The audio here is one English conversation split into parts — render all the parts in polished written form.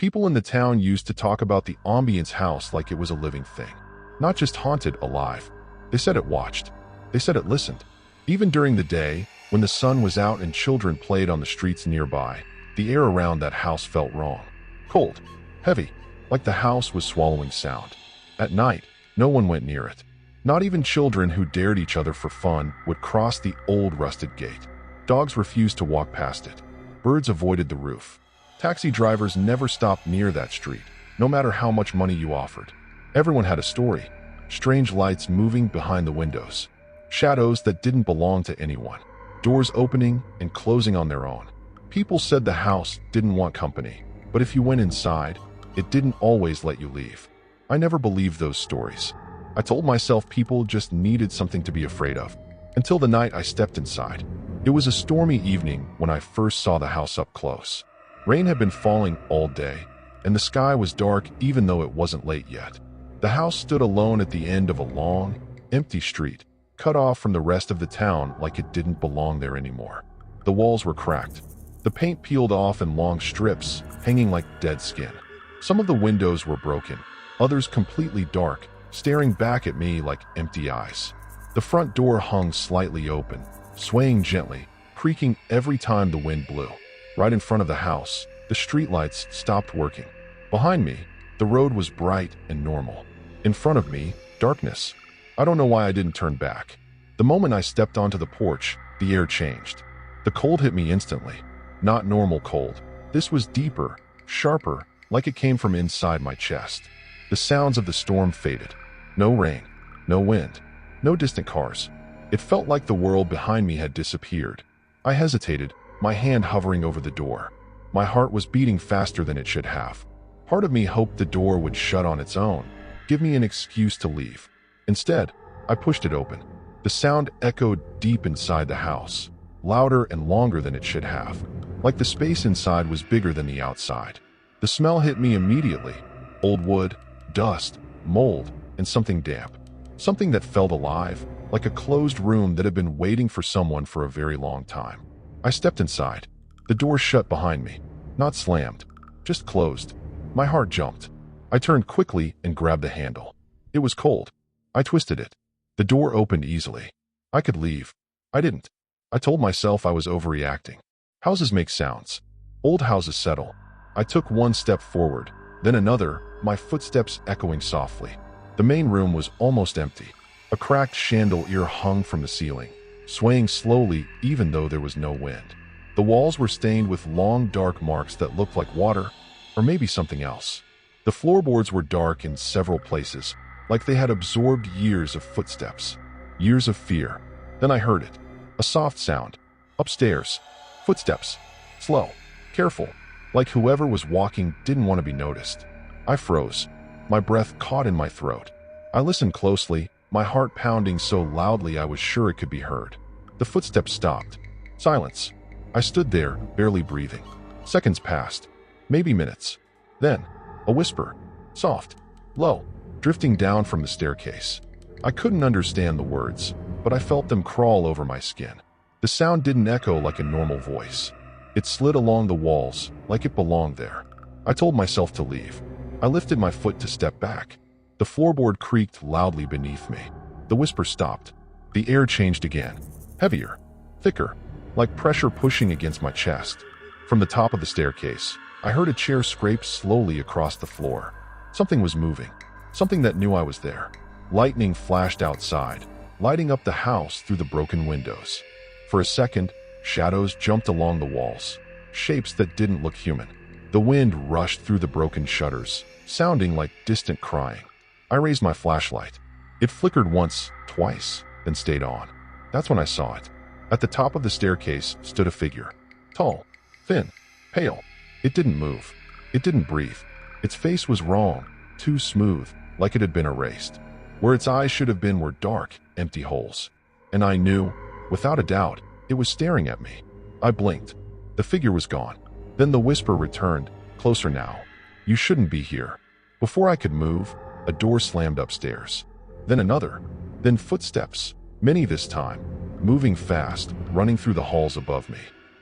People in the town used to talk about the ambience house like it was a living thing. Not just haunted, alive. They said it watched. They said it listened. Even during the day, when the sun was out and children played on the streets nearby, the air around that house felt wrong. Cold. Heavy. Like the house was swallowing sound. At night, no one went near it. Not even children who dared each other for fun would cross the old rusted gate. Dogs refused to walk past it. Birds avoided the roof. Taxi drivers never stopped near that street, no matter how much money you offered. Everyone had a story. Strange lights moving behind the windows. Shadows that didn't belong to anyone. Doors opening and closing on their own. People said the house didn't want company, but if you went inside, it didn't always let you leave. I never believed those stories. I told myself people just needed something to be afraid of. Until the night I stepped inside. It was a stormy evening when I first saw the house up close. Rain had been falling all day, and the sky was dark even though it wasn't late yet. The house stood alone at the end of a long, empty street, cut off from the rest of the town like it didn't belong there anymore. The walls were cracked. The paint peeled off in long strips, hanging like dead skin. Some of the windows were broken, others completely dark, staring back at me like empty eyes. The front door hung slightly open, swaying gently, creaking every time the wind blew. Right in front of the house, the streetlights stopped working. Behind me, the road was bright and normal. In front of me, darkness. I don't know why I didn't turn back. The moment I stepped onto the porch, the air changed. The cold hit me instantly. Not normal cold. This was deeper, sharper, like it came from inside my chest. The sounds of the storm faded. No rain, no wind, no distant cars. It felt like the world behind me had disappeared. I hesitated, my hand hovering over the door. My heart was beating faster than it should have. Part of me hoped the door would shut on its own, give me an excuse to leave. Instead, I pushed it open. The sound echoed deep inside the house, louder and longer than it should have, like the space inside was bigger than the outside. The smell hit me immediately. Old wood, dust, mold, and something damp. Something that felt alive, like a closed room that had been waiting for someone for a very long time. I stepped inside. The door shut behind me. Not slammed, just closed. My heart jumped. I turned quickly and grabbed the handle. It was cold. I twisted it. The door opened easily. I could leave. I didn't. I told myself I was overreacting. Houses make sounds. Old houses settle. I took one step forward, then another, my footsteps echoing softly. The main room was almost empty. A cracked chandelier hung from the ceiling, swaying slowly even though there was no wind. The walls were stained with long dark marks that looked like water, or maybe something else. The floorboards were dark in several places, like they had absorbed years of footsteps, years of fear. Then I heard it. A soft sound. Upstairs. Footsteps. Slow. Careful. Like whoever was walking didn't want to be noticed. I froze. My breath caught in my throat. I listened closely, my heart pounding so loudly I was sure it could be heard. The footsteps stopped. Silence. I stood there, barely breathing. Seconds passed. Maybe minutes. Then, a whisper. Soft. Low. Drifting down from the staircase. I couldn't understand the words, but I felt them crawl over my skin. The sound didn't echo like a normal voice. It slid along the walls, like it belonged there. I told myself to leave. I lifted my foot to step back. The floorboard creaked loudly beneath me. The whisper stopped. The air changed again. Heavier. Thicker. Like pressure pushing against my chest. From the top of the staircase, I heard a chair scrape slowly across the floor. Something was moving. Something that knew I was there. Lightning flashed outside, lighting up the house through the broken windows. For a second, shadows jumped along the walls. Shapes that didn't look human. The wind rushed through the broken shutters, sounding like distant crying. I raised my flashlight. It flickered once, twice, then stayed on. That's when I saw it. At the top of the staircase stood a figure. Tall, thin, pale. It didn't move. It didn't breathe. Its face was wrong, too smooth, like it had been erased. Where its eyes should have been were dark, empty holes. And I knew, without a doubt, it was staring at me. I blinked. The figure was gone. Then the whisper returned, closer now. You shouldn't be here. Before I could move, a door slammed upstairs. Then another. Then footsteps, many this time, moving fast, running through the halls above me.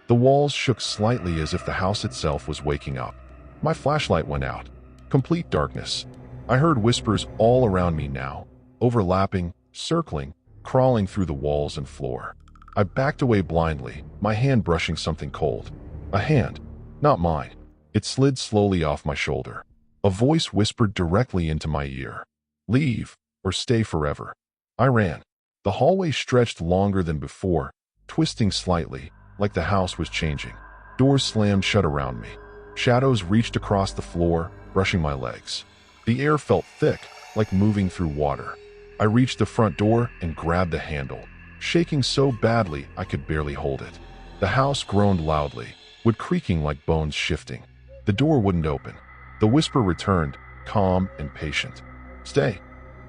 The walls shook slightly as if the house itself was waking up. My flashlight went out. Complete darkness. I heard whispers all around me now, overlapping, circling, crawling through the walls and floor. I backed away blindly, my hand brushing something cold. A hand. Not mine. It slid slowly off my shoulder. A voice whispered directly into my ear. Leave, or stay forever. I ran. The hallway stretched longer than before, twisting slightly, like the house was changing. Doors slammed shut around me. Shadows reached across the floor, brushing my legs. The air felt thick, like moving through water. I reached the front door and grabbed the handle, shaking so badly I could barely hold it. The house groaned loudly, wood creaking like bones shifting. The door wouldn't open. The whisper returned, calm and patient. Stay.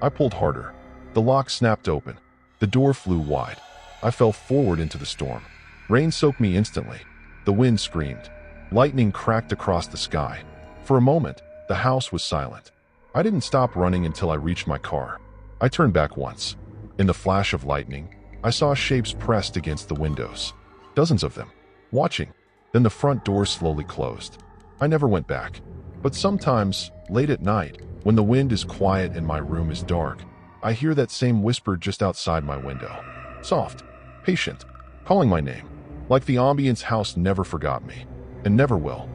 I pulled harder. The lock snapped open. The door flew wide. I fell forward into the storm. Rain soaked me instantly. The wind screamed. Lightning cracked across the sky. For a moment, the house was silent. I didn't stop running until I reached my car. I turned back once. In the flash of lightning, I saw shapes pressed against the windows. Dozens of them, watching. Then the front door slowly closed. I never went back. But sometimes, late at night, when the wind is quiet and my room is dark, I hear that same whisper just outside my window. Soft, patient, calling my name. Like the ambience house never forgot me, and never will.